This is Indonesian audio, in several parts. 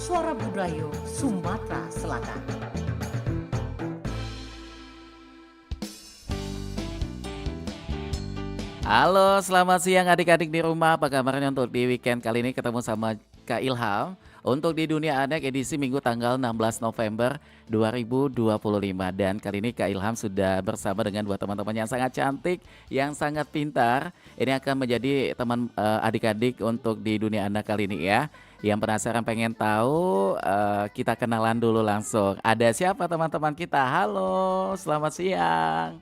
Suara Budaya Sumatera Selatan. Halo, selamat siang adik-adik di rumah. Apa kabarnya untuk di weekend kali ini ketemu sama Kak Ilham untuk di Dunia Anak edisi Minggu tanggal 16 November 2025. Dan kali ini Kak Ilham sudah bersama dengan dua teman-teman yang sangat cantik, yang sangat pintar. Ini akan menjadi teman adik-adik untuk di Dunia Anak kali ini ya. Yang penasaran pengen tahu, kita kenalan dulu langsung. Ada siapa teman-teman kita? Halo, selamat siang.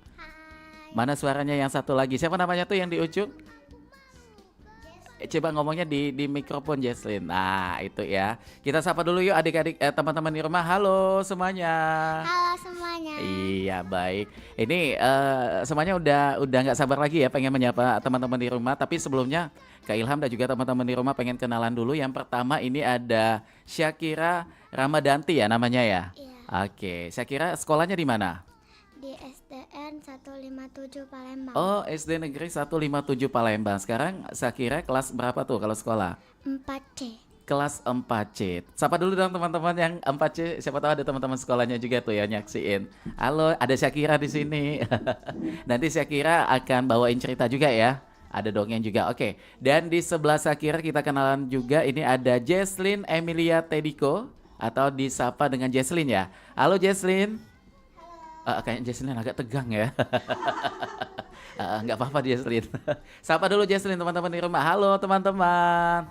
Mana suaranya yang satu lagi? Siapa namanya tuh yang di ujung? Coba ngomongnya di mikrofon Jesslyn. Nah itu ya. Kita sapa dulu yuk adik-adik teman-teman di rumah. Halo semuanya. Halo semuanya. Iya baik. Ini semuanya udah nggak sabar lagi ya pengen menyapa teman-teman di rumah. Tapi sebelumnya Kak Ilham dan juga teman-teman di rumah pengen kenalan dulu. Yang pertama ini ada Syakira Ramadanti ya namanya ya. Iya. Oke, Syakira sekolahnya di mana? Di SDN 157 Palembang. Oh, SD Negeri 157 Palembang. Sekarang Syakira kelas berapa tuh kalau sekolah? 4C. Kelas 4C. Sapa dulu dong teman-teman yang 4C. Siapa tahu ada teman-teman sekolahnya juga tuh ya nyaksiin. Halo, ada Syakira di sini. Nanti Syakira akan bawain cerita juga ya. Ada dongeng juga. Oke. Dan di sebelah Syakira kita kenalan juga. Ini ada Jesslyn Emilia Tediko atau disapa dengan Jesslyn ya. Halo Jesslyn. Kayaknya Jesslyn agak tegang ya. Nggak apa-apa Jesslyn. Sapa dulu Jesslyn teman-teman di rumah. Halo teman-teman.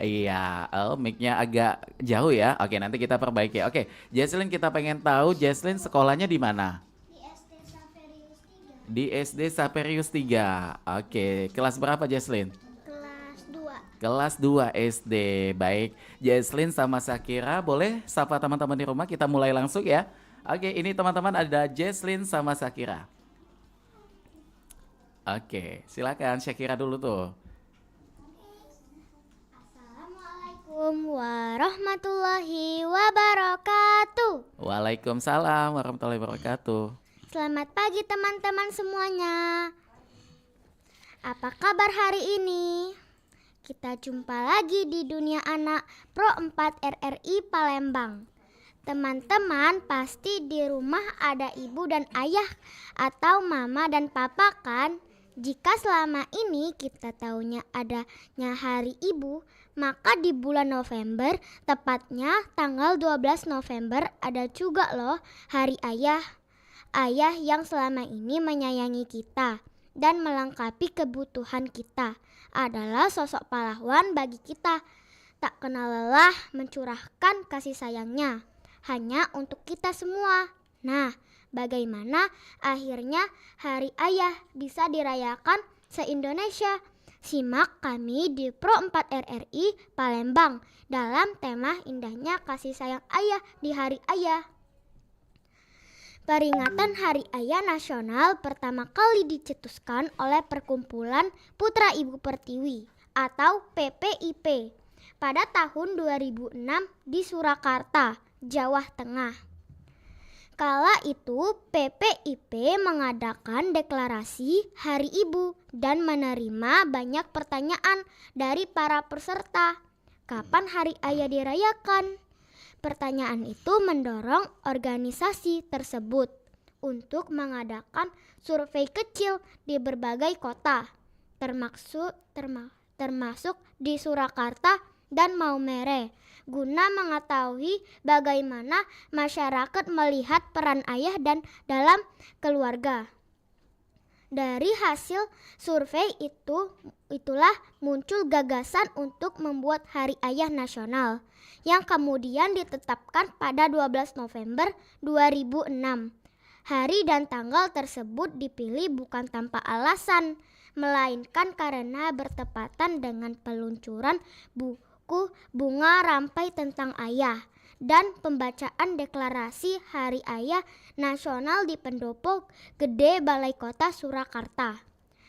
Iya, mic-nya agak jauh ya. Oke, nanti kita perbaiki. Oke, Jesslyn kita pengen tahu Jesslyn sekolahnya di mana? Di SD Saverius 3. Di SD Saperius 3. Oke, kelas berapa Jesslyn? Kelas 2. Kelas 2 SD. Baik, Jesslyn sama Syakira boleh sapa teman-teman di rumah. Kita mulai langsung ya. Oke, ini teman-teman ada Jesslyn sama Syakira. Oke, silakan Syakira dulu tuh. Assalamualaikum warahmatullahi wabarakatuh. Waalaikumsalam warahmatullahi wabarakatuh. Selamat pagi teman-teman semuanya. Apa kabar hari ini? Kita jumpa lagi di Dunia Anak Pro 4 RRI Palembang. Teman-teman pasti di rumah ada ibu dan ayah atau mama dan papa kan? Jika selama ini kita taunya adanya hari ibu, maka di bulan November, tepatnya tanggal 12 November ada juga loh hari ayah. Ayah yang selama ini menyayangi kita dan melengkapi kebutuhan kita adalah sosok pahlawan bagi kita. Tak kenal lelah mencurahkan kasih sayangnya hanya untuk kita semua. Nah, bagaimana akhirnya Hari Ayah bisa dirayakan se-Indonesia? Simak kami di Pro 4 RRI Palembang dalam tema indahnya kasih sayang ayah di Hari Ayah. Peringatan Hari Ayah Nasional pertama kali dicetuskan oleh Perkumpulan Putra Ibu Pertiwi atau PPIP pada tahun 2006 di Surakarta, Jawa Tengah. Kala itu PPIP mengadakan deklarasi Hari Ibu dan menerima banyak pertanyaan dari para peserta. Kapan Hari Ayah dirayakan? Pertanyaan itu mendorong organisasi tersebut untuk mengadakan survei kecil di berbagai kota, termasuk di Surakarta dan Maumere, guna mengetahui bagaimana masyarakat melihat peran ayah dan dalam keluarga. Dari hasil survei itulah muncul gagasan untuk membuat Hari Ayah Nasional yang kemudian ditetapkan pada 12 November 2006. Hari dan tanggal tersebut dipilih bukan tanpa alasan, melainkan karena bertepatan dengan peluncuran buku Bunga Rampai Tentang Ayah dan pembacaan deklarasi Hari Ayah Nasional di Pendopo Gede Balai Kota Surakarta.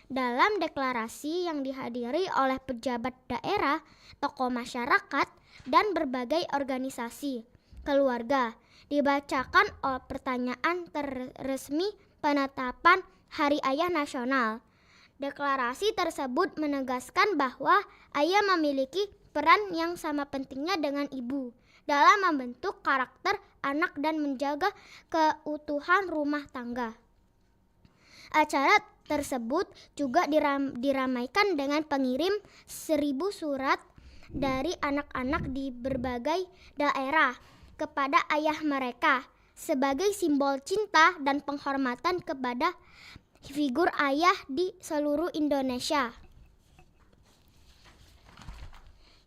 Dalam deklarasi yang dihadiri oleh pejabat daerah, tokoh masyarakat, dan berbagai organisasi keluarga, dibacakan pertanyaan resmi penetapan Hari Ayah Nasional. Deklarasi tersebut menegaskan bahwa ayah memiliki peran yang sama pentingnya dengan ibu dalam membentuk karakter anak dan menjaga keutuhan rumah tangga. Acara tersebut juga diramaikan dengan pengirim 1000 surat dari anak-anak di berbagai daerah kepada ayah mereka sebagai simbol cinta dan penghormatan kepada figur ayah di seluruh Indonesia.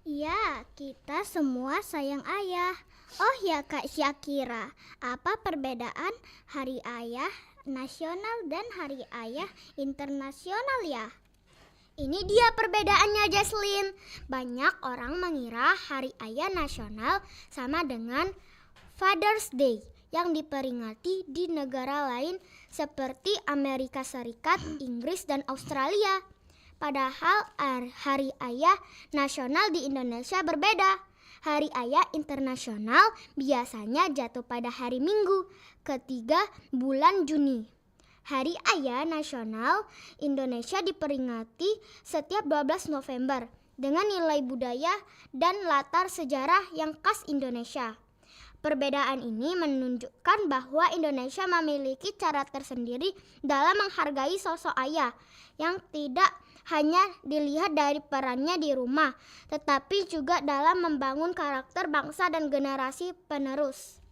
Ya, kita semua sayang ayah. Oh ya Kak Syakira, apa perbedaan Hari Ayah Nasional dan Hari Ayah Internasional ya? Ini dia perbedaannya, Jesslyn. Banyak orang mengira Hari Ayah Nasional sama dengan Father's Day yang diperingati di negara lain seperti Amerika Serikat, Inggris, dan Australia. Padahal Hari Ayah Nasional di Indonesia berbeda. Hari Ayah Internasional biasanya jatuh pada hari Minggu ketiga bulan Juni. Hari Ayah Nasional Indonesia diperingati setiap 12 November dengan nilai budaya dan latar sejarah yang khas Indonesia. Perbedaan ini menunjukkan bahwa Indonesia memiliki cara tersendiri dalam menghargai sosok ayah yang tidak hanya dilihat dari perannya di rumah, tetapi juga dalam membangun karakter bangsa dan generasi penerus.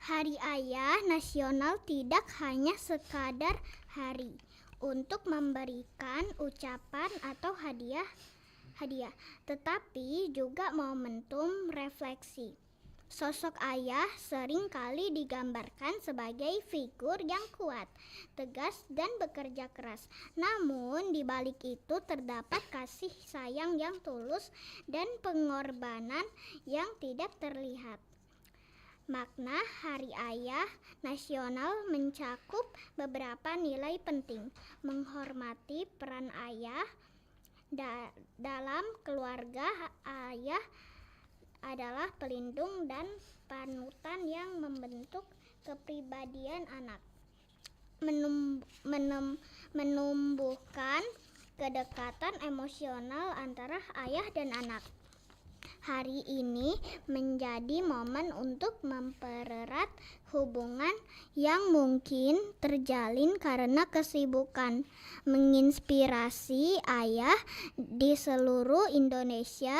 Hari Ayah Nasional tidak hanya sekadar hari untuk memberikan ucapan atau hadiah, tetapi juga momentum refleksi. Sosok ayah sering kali digambarkan sebagai figur yang kuat, tegas, dan bekerja keras. Namun di balik itu terdapat kasih sayang yang tulus dan pengorbanan yang tidak terlihat. Makna Hari Ayah Nasional mencakup beberapa nilai penting, menghormati peran ayah dalam keluarga. Ayah adalah pelindung dan panutan yang membentuk kepribadian anak, menumbuhkan kedekatan emosional antara ayah dan anak. Hari ini menjadi momen untuk mempererat hubungan yang mungkin terjalin karena kesibukan, menginspirasi ayah di seluruh Indonesia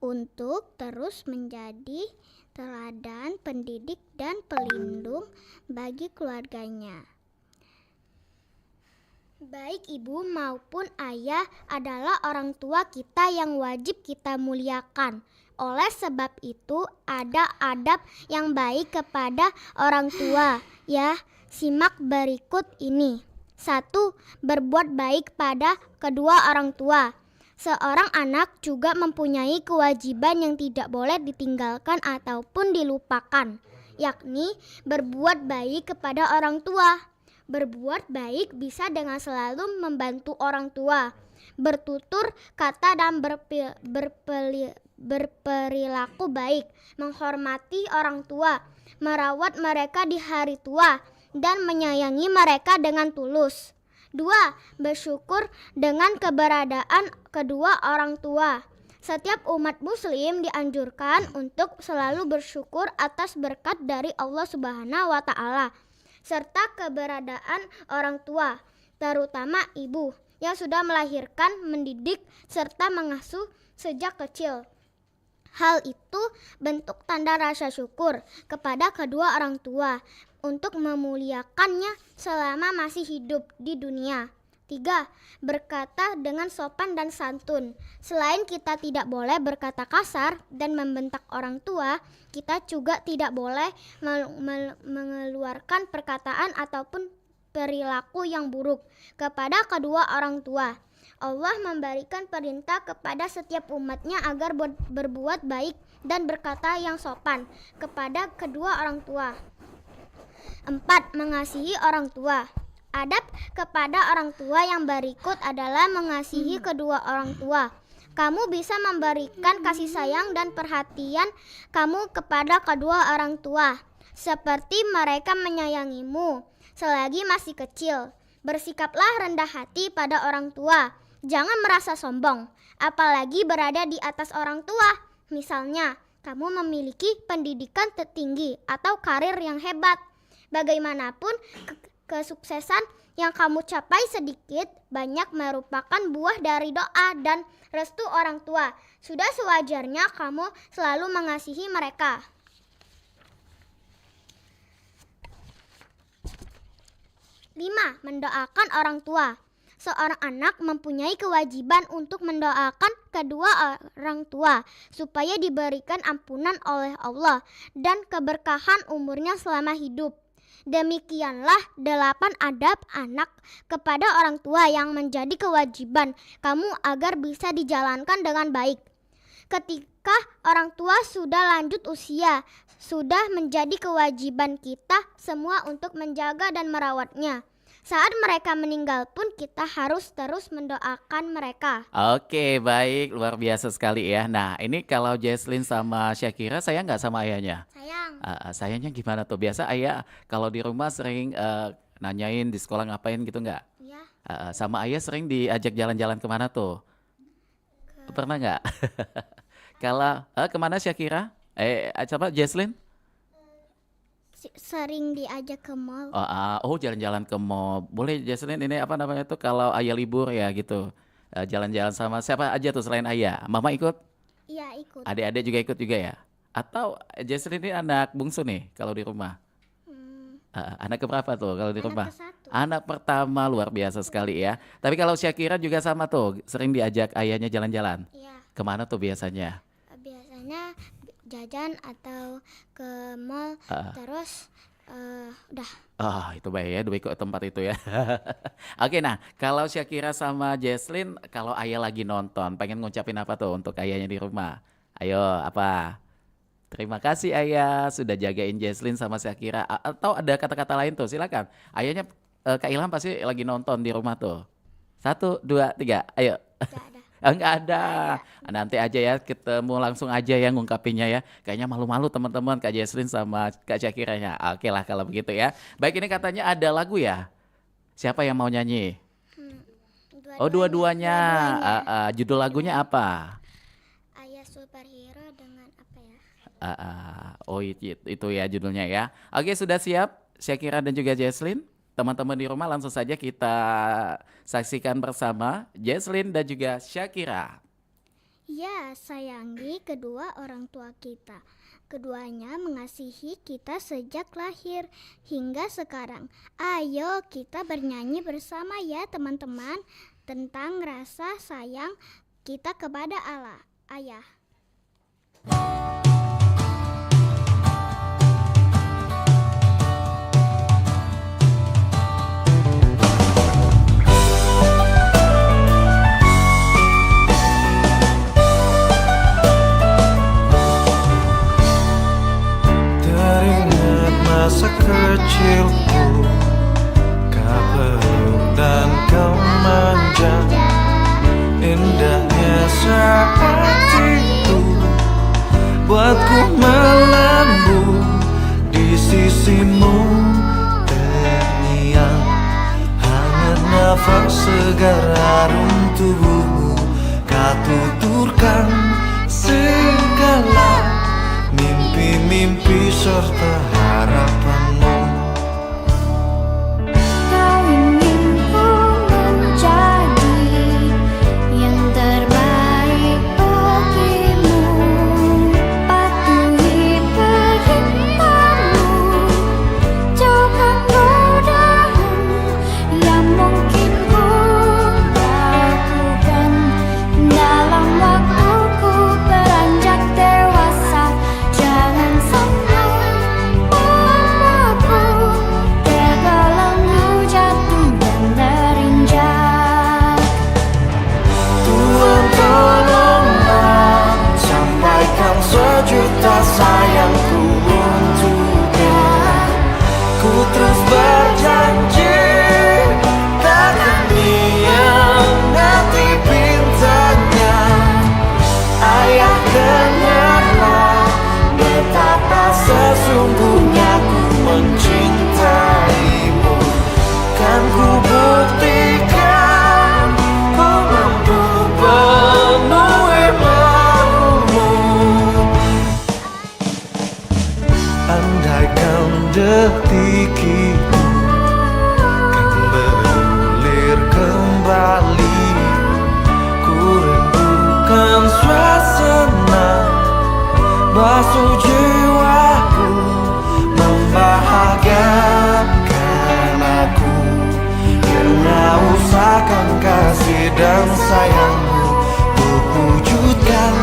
untuk terus menjadi teladan pendidik dan pelindung bagi keluarganya. Baik ibu maupun ayah adalah orang tua kita yang wajib kita muliakan. Oleh sebab itu ada adab yang baik kepada orang tua. Ya, simak berikut ini. 1. Berbuat baik pada kedua orang tua. Seorang anak juga mempunyai kewajiban yang tidak boleh ditinggalkan ataupun dilupakan, yakni berbuat baik kepada orang tua. Berbuat baik bisa dengan selalu membantu orang tua, bertutur kata dan berperilaku baik, menghormati orang tua, merawat mereka di hari tua, dan menyayangi mereka dengan tulus. 2. Bersyukur dengan keberadaan kedua orang tua. Setiap umat muslim dianjurkan untuk selalu bersyukur atas berkat dari Allah Subhanahu wa Ta'ala, serta keberadaan orang tua, terutama ibu yang sudah melahirkan, mendidik, serta mengasuh sejak kecil. Hal itu bentuk tanda rasa syukur kepada kedua orang tua untuk memuliakannya selama masih hidup di dunia. 3. Berkata dengan sopan dan santun. Selain kita tidak boleh berkata kasar dan membentak orang tua, kita juga tidak boleh mengeluarkan perkataan ataupun perilaku yang buruk kepada kedua orang tua. Allah memberikan perintah kepada setiap umatnya agar berbuat baik dan berkata yang sopan kepada kedua orang tua. 4. Mengasihi orang tua. Adab kepada orang tua yang berikut adalah mengasihi kedua orang tua. Kamu bisa memberikan kasih sayang dan perhatian kamu kepada kedua orang tua, seperti mereka menyayangimu selagi masih kecil. Bersikaplah rendah hati pada orang tua. Jangan merasa sombong. apalagi berada di atas orang tua. Misalnya, kamu memiliki pendidikan tertinggi atau karir yang hebat. Bagaimanapun, kesuksesan yang kamu capai sedikit banyak merupakan buah dari doa dan restu orang tua. Sudah sewajarnya kamu selalu mengasihi mereka. 5. Mendoakan orang tua. Seorang anak mempunyai kewajiban untuk mendoakan kedua orang tua supaya diberikan ampunan oleh Allah dan keberkahan umurnya selama hidup. Demikianlah 8 adab anak kepada orang tua yang menjadi kewajiban kamu agar bisa dijalankan dengan baik. Ketika orang tua sudah lanjut usia, sudah menjadi kewajiban kita semua untuk menjaga dan merawatnya. Saat mereka meninggal pun kita harus terus mendoakan mereka. Oke, baik, luar biasa sekali ya. Nah, ini kalau Jesslyn sama Syakira sayang nggak sama ayahnya? Sayang. Sayangnya gimana tuh? Biasa ayah kalau di rumah sering nanyain di sekolah ngapain gitu nggak? Ya. Sama ayah sering diajak jalan-jalan kemana tuh? Pernah nggak? Kalau kemana Syakira? Coba Jesslyn? Sering diajak ke mall. Oh, jalan-jalan ke mall. Boleh Jesslyn, ini apa namanya tuh kalau ayah libur ya gitu. Jalan-jalan sama siapa aja tuh selain ayah? Mama ikut? Iya, ikut. Adik-adik juga ikut juga ya? Atau Jesslyn ini anak bungsu nih kalau di rumah? Anak keberapa tuh kalau di rumah? Ke-1. Anak pertama, luar biasa sekali ya. Tapi kalau Syakira juga sama tuh, sering diajak ayahnya jalan-jalan. Iya. Kemana tuh biasanya? Biasanya jajan atau ke mall, terus udah. Itu baik ya, dua ikut tempat itu ya. Oke, nah kalau Syakira sama Jesslyn, kalau ayah lagi nonton, pengen ngucapin apa tuh untuk ayahnya di rumah? Ayo, apa? Terima kasih ayah sudah jagain Jesslyn sama Syakira. Atau ada kata-kata lain tuh, silakan. Ayahnya Kak Ilham pasti lagi nonton di rumah tuh. 1, 2, 3, ayo. Gak ada. Enggak ada. Nanti aja ya, ketemu langsung aja ya ngungkapinnya ya. Kayaknya malu-malu teman-teman Kak Jesslyn sama Kak Syakiranya. Oke lah kalau begitu ya. Baik, ini katanya ada lagu ya. Siapa yang mau nyanyi? Oh, dua-duanya. Judul lagunya apa? Ayah superhero dengan apa ya? Oh, itu ya judulnya ya. Oke, sudah siap Syakira dan juga Jesslyn? Teman-teman di rumah langsung saja kita saksikan bersama Jesslyn dan juga Syakira. Ya, sayangi kedua orang tua kita. Keduanya mengasihi kita sejak lahir hingga sekarang. Ayo kita bernyanyi bersama ya teman-teman tentang rasa sayang kita kepada Allah, Ayah. Masa kecilku, kau peluk dan kau manja. Indahnya saat itu buatku melambung di sisimu. Terngiang hangat nafas segar harum tubuhmu. Kau tuturkan segala mimpi-mimpi serta harapanmu. Kau ingin ku menjadi yang terbaik bagimu. Patuhi perintahmu, jauhkan godaan yang mungkin ku lakukan dalam waktuku beranjak dewasa. Jangan sampai detik itu kan bergulir kembali. Ku rindukan suasana basuh jiwaku, membahagiakan aku dengan usahakan kasih dan sayangmu, untuk wujudkan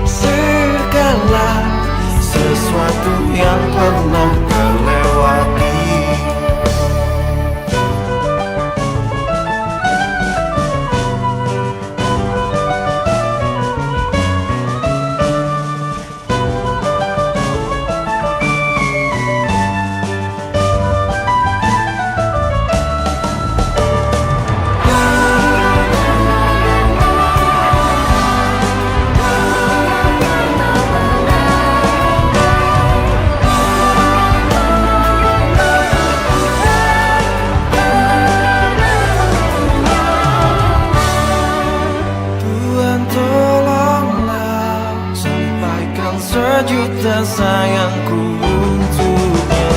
segala sesuatu yang pernah terlewati. Tuhan tolonglah sampaikan sejuta sayangku untuknya.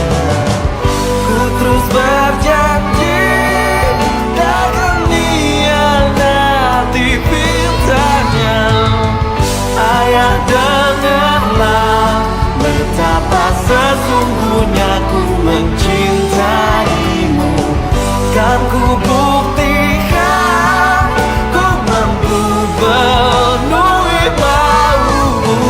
Ku terus berjanji takkan hianati pintanya. Ayah, dengarlah betapa sesungguhnya ku mencintaimu. Kan ku buktikan ku mampu penuhi maumu.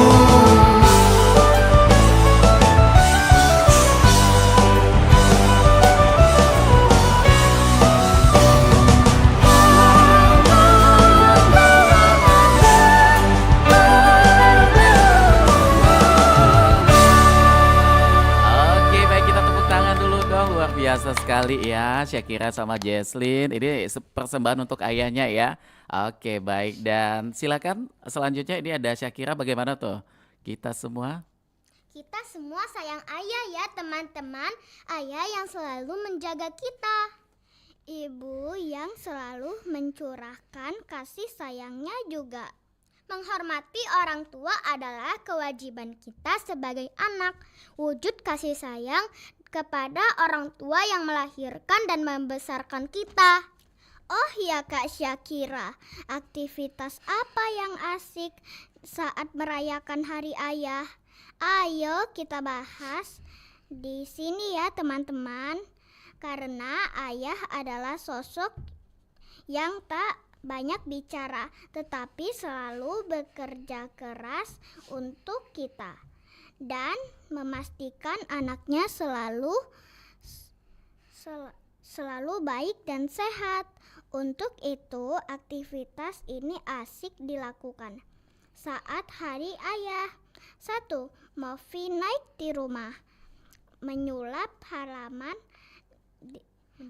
Oke, baik, kita tepuk tangan dulu dong. Luar biasa sekali ya Syakira sama Jesslyn. Ini persembahan untuk ayahnya ya. Oke, baik, dan silakan selanjutnya ini ada Syakira, bagaimana tuh? Kita semua Kita semua sayang ayah ya teman-teman. Ayah yang selalu menjaga kita. Ibu yang selalu mencurahkan kasih sayangnya juga. Menghormati orang tua adalah kewajiban kita sebagai anak. Wujud kasih sayang kepada orang tua yang melahirkan dan membesarkan kita. Oh ya Kak Syakira, aktivitas apa yang asik saat merayakan Hari Ayah? Ayo kita bahas di sini ya teman-teman. Karena ayah adalah sosok yang tak banyak bicara, tetapi selalu bekerja keras untuk kita dan memastikan anaknya selalu baik dan sehat. Untuk itu, aktivitas ini asik dilakukan saat Hari Ayah. 1. Movie night di rumah. Menyulap halaman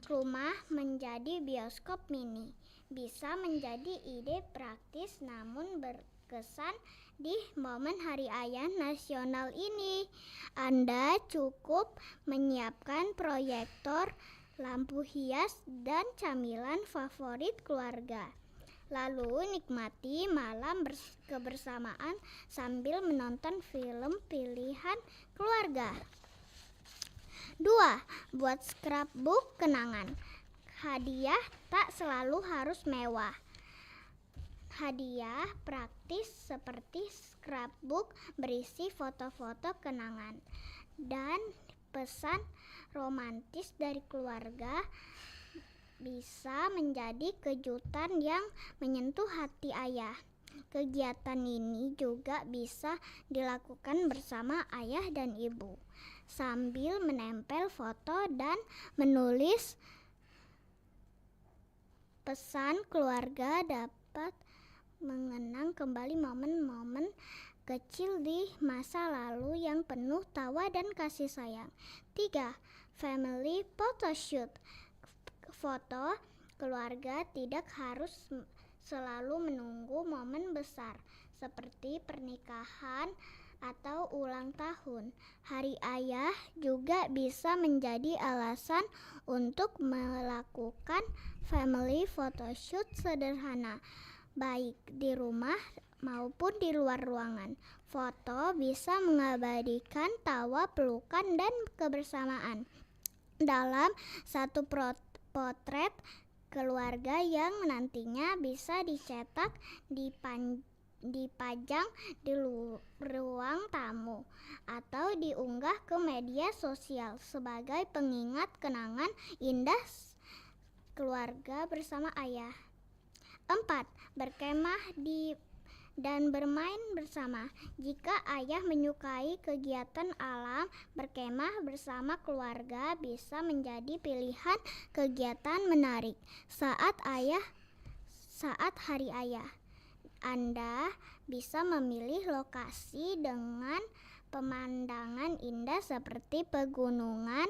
rumah menjadi bioskop mini. Bisa menjadi ide praktis namun berkesan di momen Hari Ayah Nasional ini. Anda cukup menyiapkan proyektor, lampu hias, dan camilan favorit keluarga. Lalu nikmati malam kebersamaan sambil menonton film pilihan keluarga. 2. Buat scrapbook kenangan. Hadiah tak selalu harus mewah. Hadiah praktis seperti scrapbook berisi foto-foto kenangan dan pesan romantis dari keluarga bisa menjadi kejutan yang menyentuh hati ayah. Kegiatan ini juga bisa dilakukan bersama ayah dan ibu sambil menempel foto dan menulis pesan. Keluarga dapat mengenang kembali momen-momen kecil di masa lalu yang penuh tawa dan kasih sayang. 3. Family photoshoot. Foto keluarga tidak harus selalu menunggu momen besar seperti pernikahan atau ulang tahun. Hari Ayah juga bisa menjadi alasan untuk melakukan family photoshoot sederhana, baik di rumah maupun di luar ruangan. Foto bisa mengabadikan tawa, pelukan, dan kebersamaan. dalam satu potret keluarga yang nantinya bisa dicetak, dipajang di ruang tamu atau diunggah ke media sosial sebagai pengingat kenangan indah keluarga bersama ayah. 4. Berkemah dan bermain bersama. Jika ayah menyukai kegiatan alam, berkemah bersama keluarga bisa menjadi pilihan kegiatan menarik saat hari ayah. Anda bisa memilih lokasi dengan pemandangan indah seperti pegunungan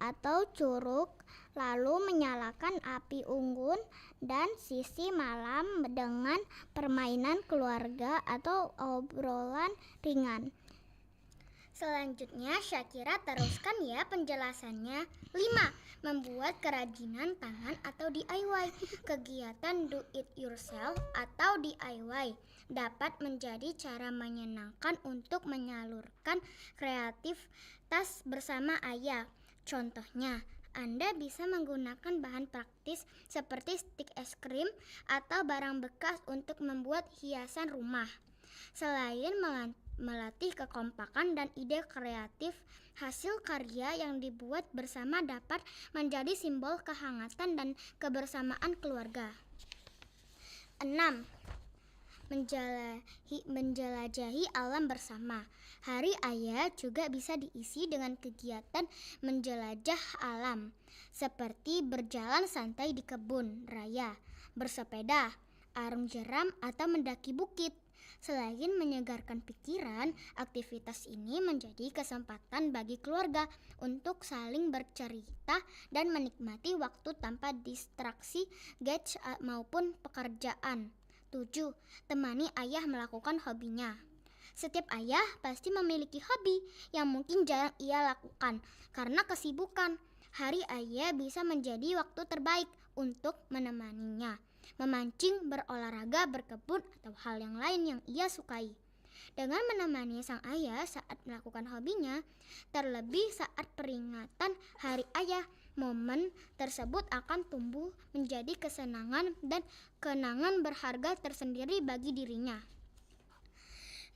atau curug, lalu menyalakan api unggun dan sisi malam dengan permainan keluarga atau obrolan ringan. Selanjutnya Syakira teruskan ya penjelasannya. 5. Membuat kerajinan tangan atau DIY. Kegiatan do it yourself atau DIY dapat menjadi cara menyenangkan untuk menyalurkan kreativitas bersama ayah. Contohnya, Anda bisa menggunakan bahan praktis seperti stik es krim atau barang bekas untuk membuat hiasan rumah. Selain melatih kekompakan dan ide kreatif, hasil karya yang dibuat bersama dapat menjadi simbol kehangatan dan kebersamaan keluarga. 6. Menjelajahi alam bersama. Hari Ayah juga bisa diisi dengan kegiatan menjelajah alam, seperti berjalan santai di kebun raya, bersepeda, arung jeram, atau mendaki bukit. Selain menyegarkan pikiran, aktivitas ini menjadi kesempatan bagi keluarga untuk saling bercerita dan menikmati waktu tanpa distraksi gadget maupun pekerjaan. 7. Temani ayah melakukan hobinya. Setiap ayah pasti memiliki hobi yang mungkin jarang ia lakukan karena kesibukan. Hari ayah bisa menjadi waktu terbaik untuk menemaninya, memancing, berolahraga, berkebun, atau hal yang lain yang ia sukai. Dengan menemani sang ayah saat melakukan hobinya, terlebih saat peringatan Hari Ayah, momen tersebut akan tumbuh menjadi kesenangan dan kenangan berharga tersendiri bagi dirinya.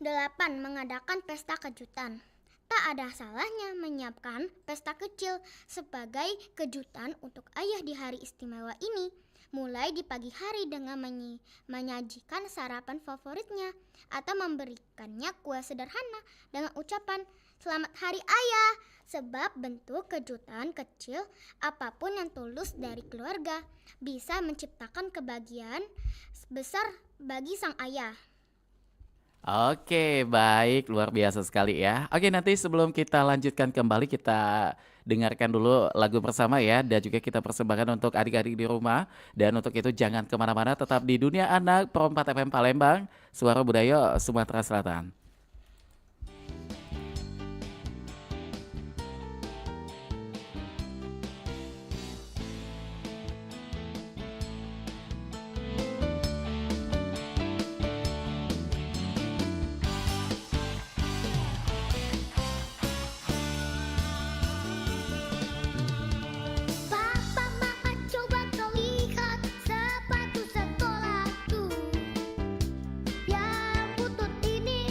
8. Mengadakan pesta kejutan. Tak ada salahnya menyiapkan pesta kecil sebagai kejutan untuk ayah di hari istimewa ini. Mulai di pagi hari dengan menyajikan sarapan favoritnya atau memberikannya kue sederhana dengan ucapan "Selamat Hari Ayah", sebab bentuk kejutan kecil apapun yang tulus dari keluarga bisa menciptakan kebahagiaan besar bagi sang ayah. Oke, baik, luar biasa sekali ya. Oke, nanti sebelum kita lanjutkan kembali, kita dengarkan dulu lagu bersama ya. Dan juga kita persembahkan untuk adik-adik di rumah. Dan untuk itu jangan kemana-mana, tetap di Dunia Anak Pro 4 FM Palembang, Suara Budaya Sumatera Selatan. Papa, Mama, coba kau lihat sepatu sekolahku yang butut ini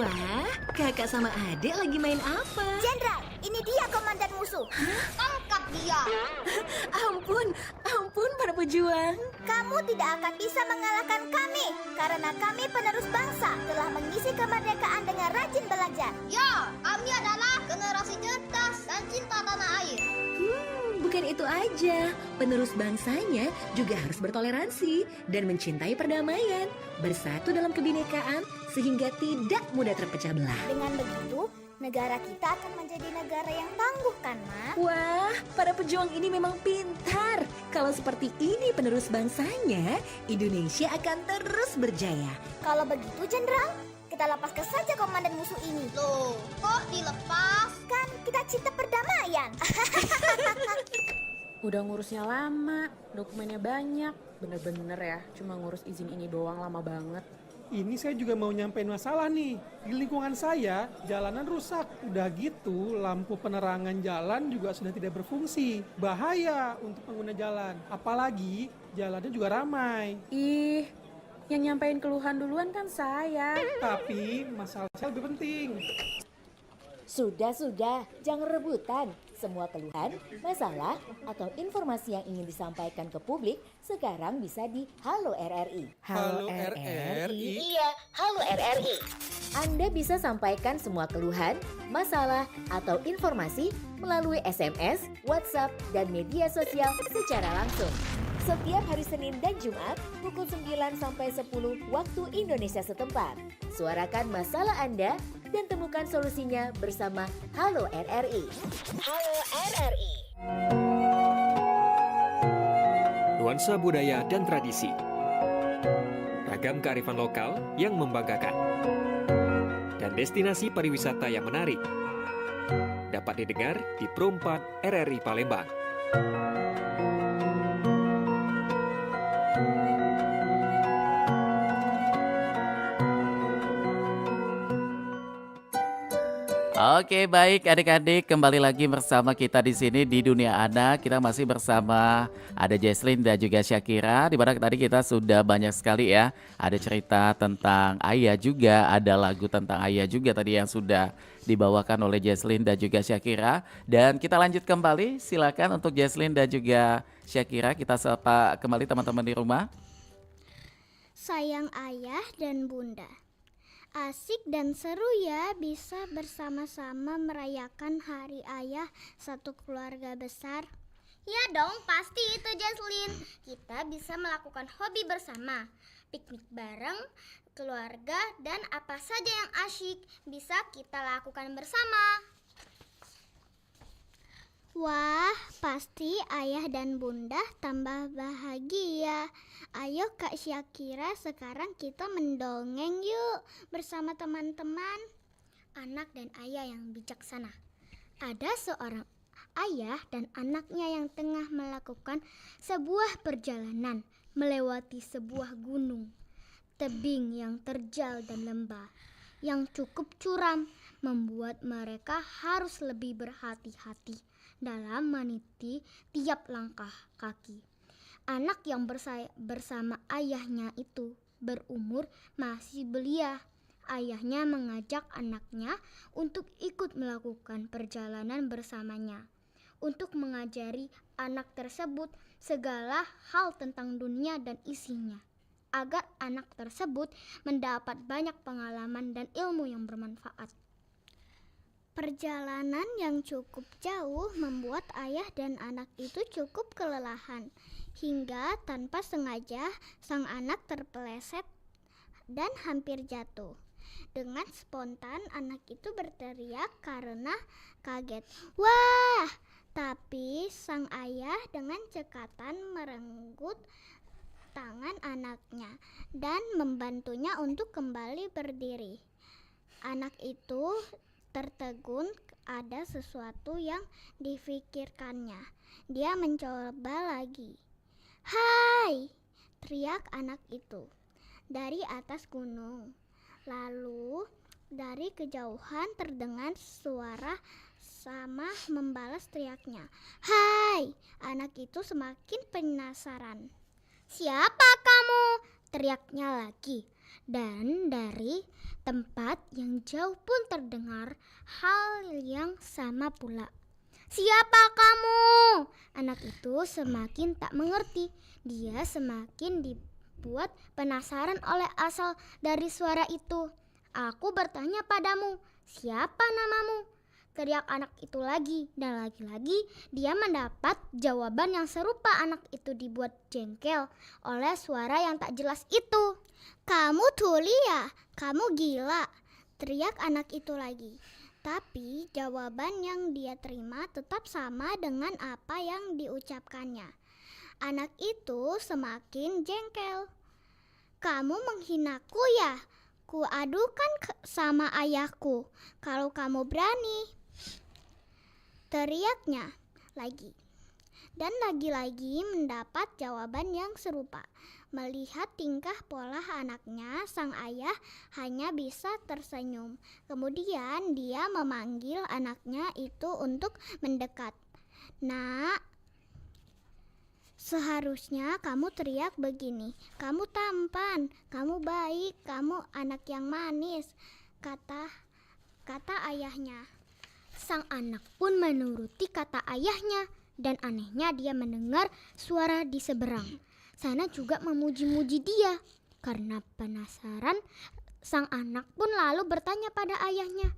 Wah, kakak sama adik lagi main apa? Jenderal, ini dia komandan musuh. Tangkap dia. Ampun para pejuang. Kamu tidak akan bisa mengalahkan kami karena kami penerus bangsa telah mengisi kemerdekaan dengan rajin belajar. Ya, kami adalah generasi cerdas dan cinta tanah air. Bukan itu aja, penerus bangsanya juga harus bertoleransi dan mencintai perdamaian, bersatu dalam kebinekaan sehingga tidak mudah terpecah belah. Dengan begitu, negara kita akan menjadi negara yang tangguh kan, Ma? Wah, para pejuang ini memang pintar. Kalau seperti ini penerus bangsanya, Indonesia akan terus berjaya. Kalau begitu, Jenderal, kita lepaskan saja komandan musuh ini. Loh, kok dilepas? Kan kita cinta perdamaian. Udah ngurusnya lama, dokumennya banyak. Bener-bener ya, cuma ngurus izin ini doang lama banget. Ini saya juga mau nyampein masalah nih. Di lingkungan saya, jalanan rusak. Udah gitu, lampu penerangan jalan juga sudah tidak berfungsi. Bahaya untuk pengguna jalan. Apalagi jalannya juga ramai. Ih, yang nyampein keluhan duluan kan saya. Tapi masalah saya lebih penting. Sudah, jangan rebutan. Semua keluhan, masalah, atau informasi yang ingin disampaikan ke publik sekarang bisa di Halo RRI. Halo RRI. Iya, Halo RRI. Anda bisa sampaikan semua keluhan, masalah, atau informasi melalui SMS, WhatsApp, dan media sosial secara langsung. Setiap hari Senin dan Jumat pukul 9 sampai 10 waktu Indonesia setempat. Suarakan masalah Anda dan temukan solusinya bersama Halo RRI. Halo RRI. Nuansa budaya dan tradisi. Ragam kearifan lokal yang membanggakan. Dan destinasi pariwisata yang menarik. Dapat didengar di Pro 4 RRI Palembang. Oke, baik adik-adik, kembali lagi bersama kita di sini di Dunia Anak. Kita masih bersama ada Jesslyn dan juga Syakira. Di mana tadi kita sudah banyak sekali ya. Ada cerita tentang ayah juga, ada lagu tentang ayah juga tadi yang sudah dibawakan oleh Jesslyn dan juga Syakira. Dan kita lanjut kembali, silakan untuk Jesslyn dan juga Syakira, kita sapa kembali teman-teman di rumah. Sayang ayah dan bunda. Asik dan seru ya bisa bersama-sama merayakan hari ayah satu keluarga besar. Ya dong, pasti itu Jesslyn. Kita bisa melakukan hobi bersama, piknik bareng, keluarga, dan apa saja yang asyik bisa kita lakukan bersama. Wah, pasti ayah dan bunda tambah bahagia. Ayo Kak Syakira, sekarang kita mendongeng yuk bersama teman-teman. Anak dan ayah yang bijaksana. Ada seorang ayah dan anaknya yang tengah melakukan sebuah perjalanan melewati sebuah gunung. Tebing yang terjal dan lembah yang cukup curam membuat mereka harus lebih berhati-hati dalam meniti tiap langkah kaki. Anak yang bersama ayahnya itu berumur masih belia. Ayahnya mengajak anaknya untuk ikut melakukan perjalanan bersamanya, untuk mengajari anak tersebut segala hal tentang dunia dan isinya, agar anak tersebut mendapat banyak pengalaman dan ilmu yang bermanfaat. Perjalanan yang cukup jauh membuat ayah dan anak itu cukup kelelahan, hingga tanpa sengaja sang anak terpeleset dan hampir jatuh. Dengan spontan anak itu berteriak karena kaget. Wah! Tapi sang ayah dengan cekatan merenggut tangan anaknya dan membantunya untuk kembali berdiri. Anak itu tertegun, ada sesuatu yang difikirkannya. Dia mencoba lagi. Hai! Teriak anak itu dari atas gunung. Lalu dari kejauhan terdengar suara sama membalas teriaknya. Hai! Anak itu semakin penasaran. Siapa kamu? Teriaknya lagi. Dan dari tempat yang jauh pun terdengar hal yang sama pula. "Siapa kamu?" Anak itu semakin tak mengerti. Dia semakin dibuat penasaran oleh asal dari suara itu. "Aku bertanya padamu, siapa namamu?" teriak anak itu lagi, dan lagi-lagi dia mendapat jawaban yang serupa. Anak itu dibuat jengkel oleh suara yang tak jelas itu. "Kamu tuli ya? Kamu gila?" teriak anak itu lagi. Tapi jawaban yang dia terima tetap sama dengan apa yang diucapkannya. Anak itu semakin jengkel. "Kamu menghinaku ya? Kuadukan sama ayahku kalau kamu berani," teriaknya lagi. Dan lagi-lagi mendapat jawaban yang serupa. Melihat tingkah pola anaknya, sang ayah hanya bisa tersenyum. Kemudian dia memanggil anaknya itu untuk mendekat. "Nak, seharusnya kamu teriak begini. Kamu tampan, kamu baik, kamu anak yang manis," kata ayahnya. Sang anak pun menuruti kata ayahnya, dan anehnya dia mendengar suara di seberang sana juga memuji-muji dia. Karena penasaran, sang anak pun lalu bertanya pada ayahnya,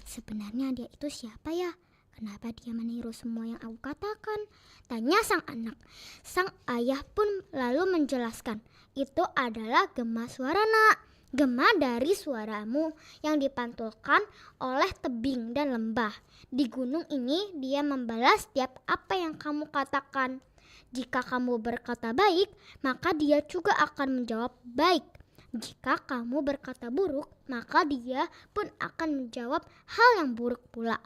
"Sebenarnya dia itu siapa ya? Kenapa dia meniru semua yang aku katakan?" tanya sang anak. Sang ayah pun lalu menjelaskan, "Itu adalah gema suara, Nak. Gema dari suaramu yang dipantulkan oleh tebing dan lembah. Di gunung ini dia membalas setiap apa yang kamu katakan. Jika kamu berkata baik, maka dia juga akan menjawab baik. Jika kamu berkata buruk, maka dia pun akan menjawab hal yang buruk pula.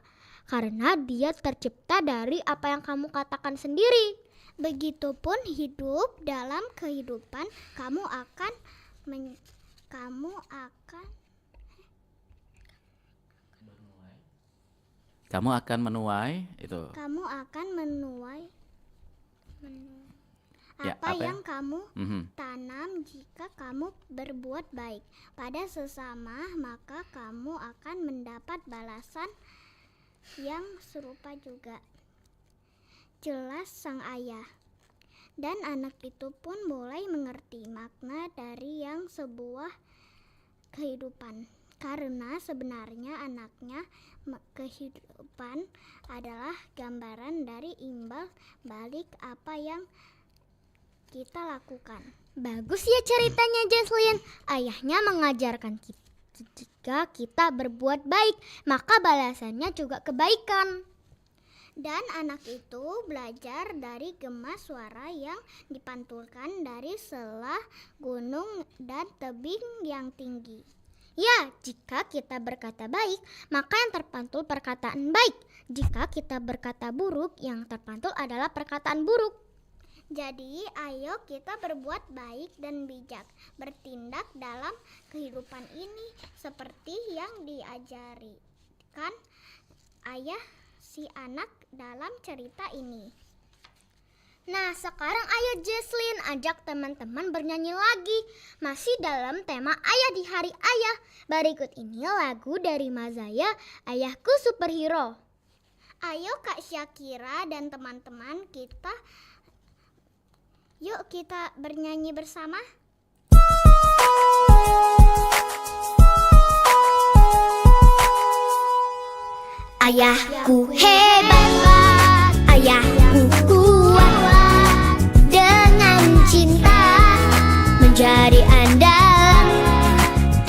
Karena dia tercipta dari apa yang kamu katakan sendiri. Begitupun hidup dalam kehidupan, kamu akan menuai itu. Kamu akan menuai Ya, apa apa yang kamu Mhm. tanam. Jika kamu berbuat baik pada sesama, maka kamu akan mendapat balasan yang serupa juga. Jelas sang ayah. Dan anak itu pun mulai mengerti makna dari yang sebuah kehidupan. Karena sebenarnya anaknya kehidupan adalah gambaran dari imbal balik apa yang kita lakukan. Bagus ya ceritanya, Jesslyn. Ayahnya mengajarkan kita, jika kita berbuat baik, maka balasannya juga kebaikan. Dan anak itu belajar dari gema suara yang dipantulkan dari selah gunung dan tebing yang tinggi. Ya, jika kita berkata baik, maka yang terpantul perkataan baik. Jika kita berkata buruk, yang terpantul adalah perkataan buruk. Jadi, ayo kita berbuat baik dan bijak, bertindak dalam kehidupan ini seperti yang diajarikan ayah si anak dalam cerita ini. Nah, sekarang ayo Jesslyn ajak teman-teman bernyanyi lagi. Masih dalam tema Ayah di Hari Ayah. Berikut ini lagu dari Mazaya, Ayahku Superhero. Ayo Kak Syakira dan teman-teman kita, yuk kita bernyanyi bersama. Ayahku hebat, ayahku kuat, dengan cinta menjadi andalan,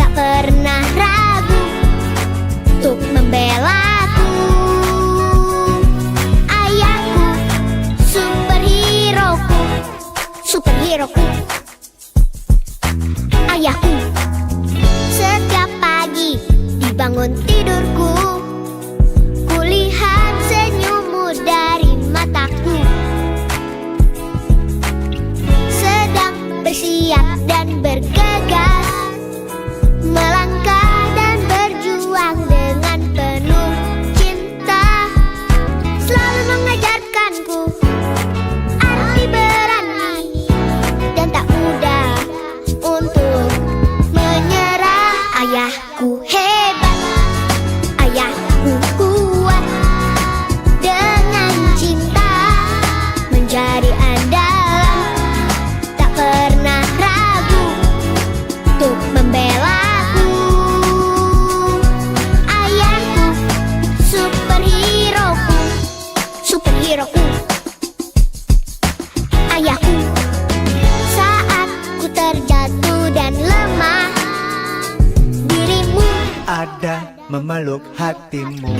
tak pernah ragu untuk membelaku. Ayahku superhero-ku, superhero-ku. Ayahku setiap pagi dibangun tidurku, kulihat senyum memeluk hatimu.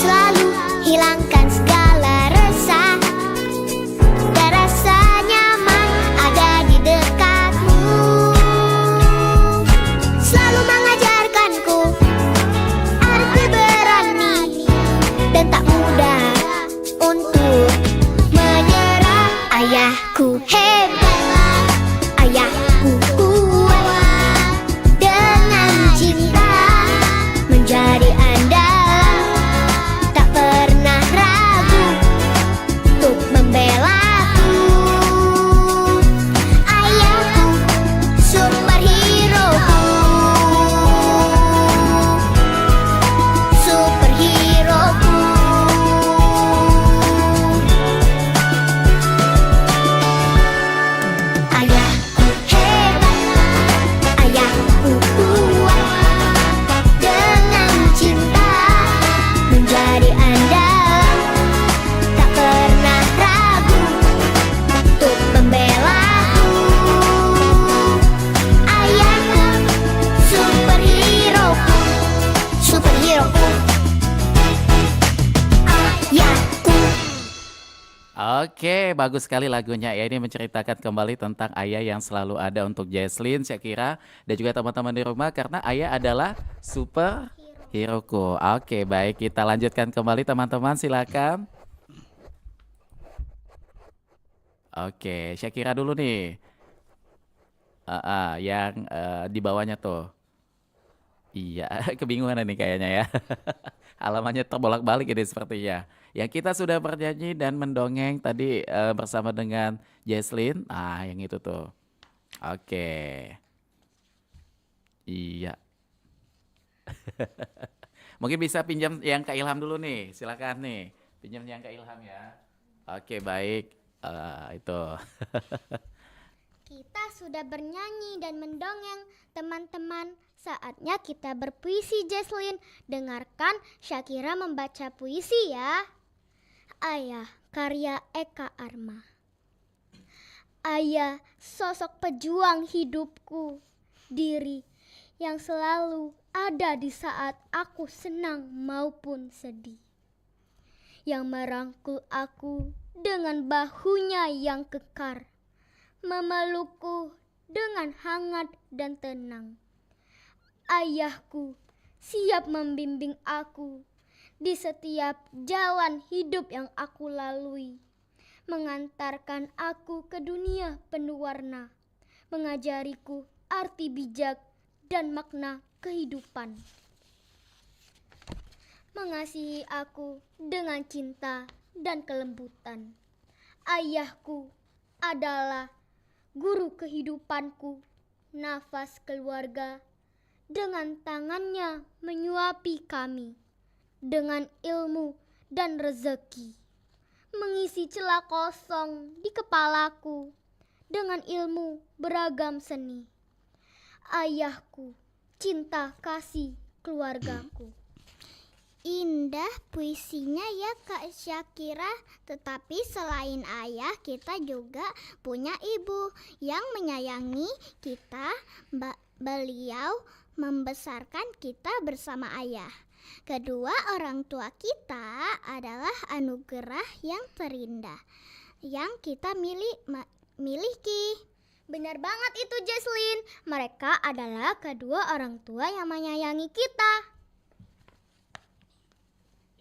Selalu hilangkan segala resah dan rasa nyaman ada di dekatmu. Selalu mengajarkanku arti berani dan tak mudah untuk menyerah. Ayahku hebat, ayahku kuat, dengan cinta menjadi andalan, tak pernah ragu untuk membelaku. Ayahku superhero-ku, superhero-ku. Ayahku hebat, ayahku kuat, dengan cinta menjadi andalan, tak pernah ragu untuk membelaku. Ayahku superhero-ku, superhero-ku. Ayahku. Oke, bagus sekali lagunya ya. Ini menceritakan kembali tentang ayah yang selalu ada untuk Jesslyn, Syakira, dan juga teman-teman di rumah karena ayah adalah super heroku. Oke, baik, kita lanjutkan kembali teman-teman, silakan. Oke, Syakira dulu nih. Yang di bawahnya tuh. Iya, kebingungan ini kayaknya ya. Halamannya terbolak-balik ini sepertinya. Ya, kita sudah bernyanyi dan mendongeng tadi bersama dengan Jesslyn. Ah, yang itu tuh. Oke. Iya. Mungkin bisa pinjam yang Kak Ilham dulu nih. Silakan nih. Pinjam yang Kak Ilham ya. Oke, baik. Itu. Kita sudah bernyanyi dan mendongeng, teman-teman. Saatnya kita berpuisi, Jesslyn. Dengarkan Syakira membaca puisi ya. Ayah, karya Eka Arma. Ayah, sosok pejuang hidupku. Diri yang selalu ada di saat aku senang maupun sedih. Yang merangkul aku dengan bahunya yang kekar, memelukku dengan hangat dan tenang. Ayahku siap membimbing aku di setiap jalan hidup yang aku lalui, mengantarkan aku ke dunia penuh warna, mengajariku arti bijak dan makna kehidupan, mengasihi aku dengan cinta dan kelembutan. Ayahku adalah guru kehidupanku, nafas keluarga, dengan tangannya menyuapi kami, dengan ilmu dan rezeki, mengisi celah kosong di kepalaku, dengan ilmu beragam seni. Ayahku, cinta kasih keluargaku. Indah puisinya ya Kak Syakira. Tetapi selain ayah, kita juga punya ibu yang menyayangi kita. Beliau membesarkan kita bersama ayah. Kedua orang tua kita adalah anugerah yang terindah yang kita miliki. Benar banget itu, Jesslyn. Mereka adalah kedua orang tua yang menyayangi kita.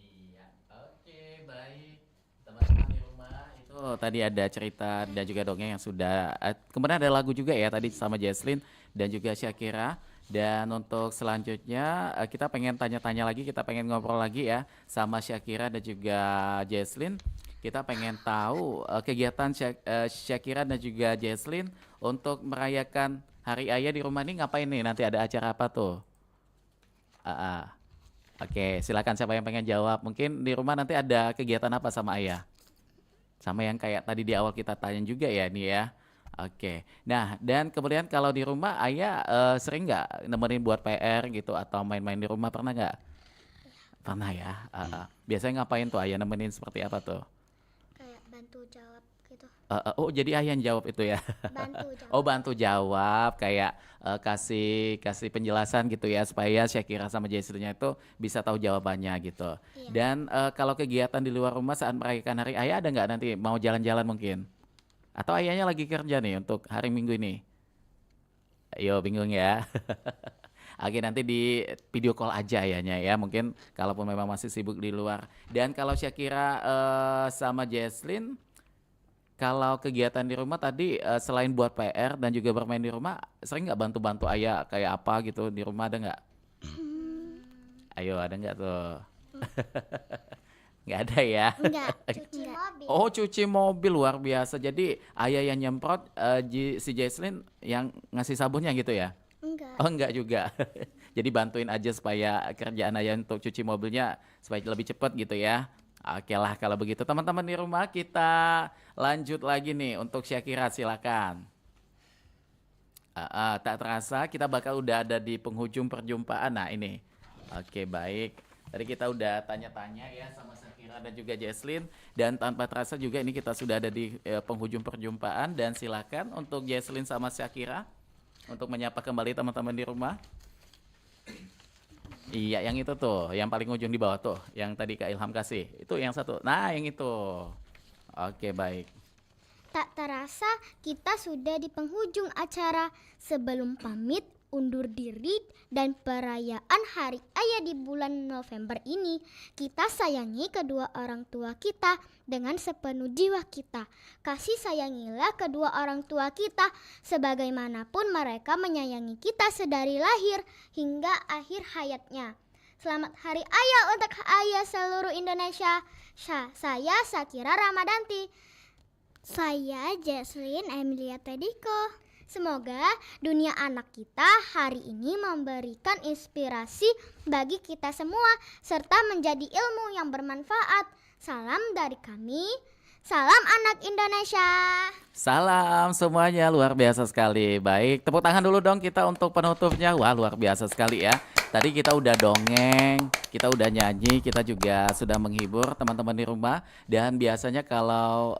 Iya, oke, baik. Teman-teman di rumah itu tadi ada cerita dan juga dongeng yang sudah kemudian ada lagu juga ya tadi sama Jesslyn dan juga Syakira. Dan untuk selanjutnya kita pengen tanya-tanya lagi, kita pengen ngobrol lagi ya sama Syakira dan juga Jesslyn. Kita pengen tahu kegiatan Syakira dan juga Jesslyn untuk merayakan Hari Ayah di rumah ini ngapain nih? Nanti ada acara apa tuh? Oke, silakan siapa yang pengen jawab. Mungkin di rumah nanti ada kegiatan apa sama ayah? Sama yang kayak tadi di awal kita tanya juga ya nih ya. Oke, nah dan kemudian kalau di rumah ayah sering nggak nemenin buat PR gitu atau main-main di rumah, pernah nggak? Pernah ya. Biasanya ngapain tuh ayah nemenin seperti apa tuh? Kayak bantu jawab gitu. Oh, jadi ayah yang jawab itu ya? Bantu jawab. Oh, bantu jawab kayak kasih kasih penjelasan gitu ya supaya Syakira sama Jesslyn itu bisa tahu jawabannya gitu. Iya. Dan kalau kegiatan di luar rumah saat merayakan hari ayah ada nggak nanti mau jalan-jalan mungkin? Atau ayahnya lagi kerja nih untuk hari Minggu ini? Ayo bingung ya. Oke, nanti di video call aja ayahnya ya. Mungkin kalaupun memang masih sibuk di luar. Dan kalau Syakira sama Jesslyn, kalau kegiatan di rumah tadi selain buat PR dan juga bermain di rumah, sering nggak bantu-bantu ayah kayak apa gitu di rumah ada nggak? Ayo ada nggak tuh? Nggak ada ya? Enggak, cuci mobil. Oh, cuci mobil luar biasa. Jadi ayah yang nyemprot, si Jesslyn yang ngasih sabunnya gitu ya? Enggak. Oh, enggak juga. Jadi bantuin aja supaya kerjaan ayah untuk cuci mobilnya supaya lebih cepat gitu ya. Oke lah kalau begitu teman-teman di rumah kita lanjut lagi nih untuk Syakira silakan. Tak terasa kita bakal udah ada di penghujung perjumpaan. Nah ini. Oke baik. Tadi kita udah tanya-tanya ya sama Syakira dan juga Jesslyn. Dan tanpa terasa juga ini kita sudah ada di penghujung perjumpaan. Dan silakan untuk Jesslyn sama Syakira untuk menyapa kembali teman-teman di rumah. Iya yang itu tuh, yang paling ujung di bawah tuh, yang tadi Kak Ilham kasih. Itu yang satu, nah yang itu. Oke baik. Tak terasa kita sudah di penghujung acara. Sebelum pamit undur diri dan perayaan Hari Ayah di bulan November ini, kita sayangi kedua orang tua kita dengan sepenuh jiwa kita. Kasih sayangilah kedua orang tua kita sebagaimanapun mereka menyayangi kita sedari lahir hingga akhir hayatnya. Selamat Hari Ayah untuk ayah seluruh Indonesia. Saya Syakira Ramadanti. Saya Jesslyn Emilia Tediko. Semoga dunia anak kita hari ini memberikan inspirasi bagi kita semua serta menjadi ilmu yang bermanfaat. Salam dari kami. Salam anak Indonesia. Salam semuanya, luar biasa sekali. Baik, tepuk tangan dulu dong kita untuk penutupnya. Wah luar biasa sekali ya. Tadi kita udah dongeng, kita udah nyanyi, kita juga sudah menghibur teman-teman di rumah. Dan biasanya kalau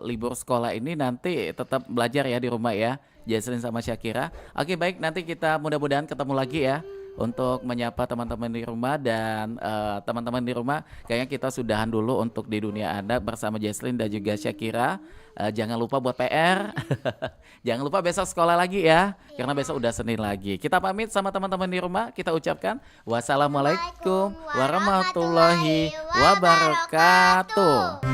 libur sekolah ini nanti tetap belajar ya di rumah ya, Jesslyn sama Syakira. Oke baik, nanti kita mudah-mudahan ketemu lagi ya untuk menyapa teman-teman di rumah. Dan teman-teman di rumah kayaknya kita sudahan dulu untuk di dunia anak bersama Jesslyn dan juga Syakira. Jangan lupa buat PR. Jangan lupa besok sekolah lagi ya, karena besok udah Senin lagi. Kita pamit sama teman-teman di rumah. Kita ucapkan wassalamualaikum warahmatullahi wabarakatuh.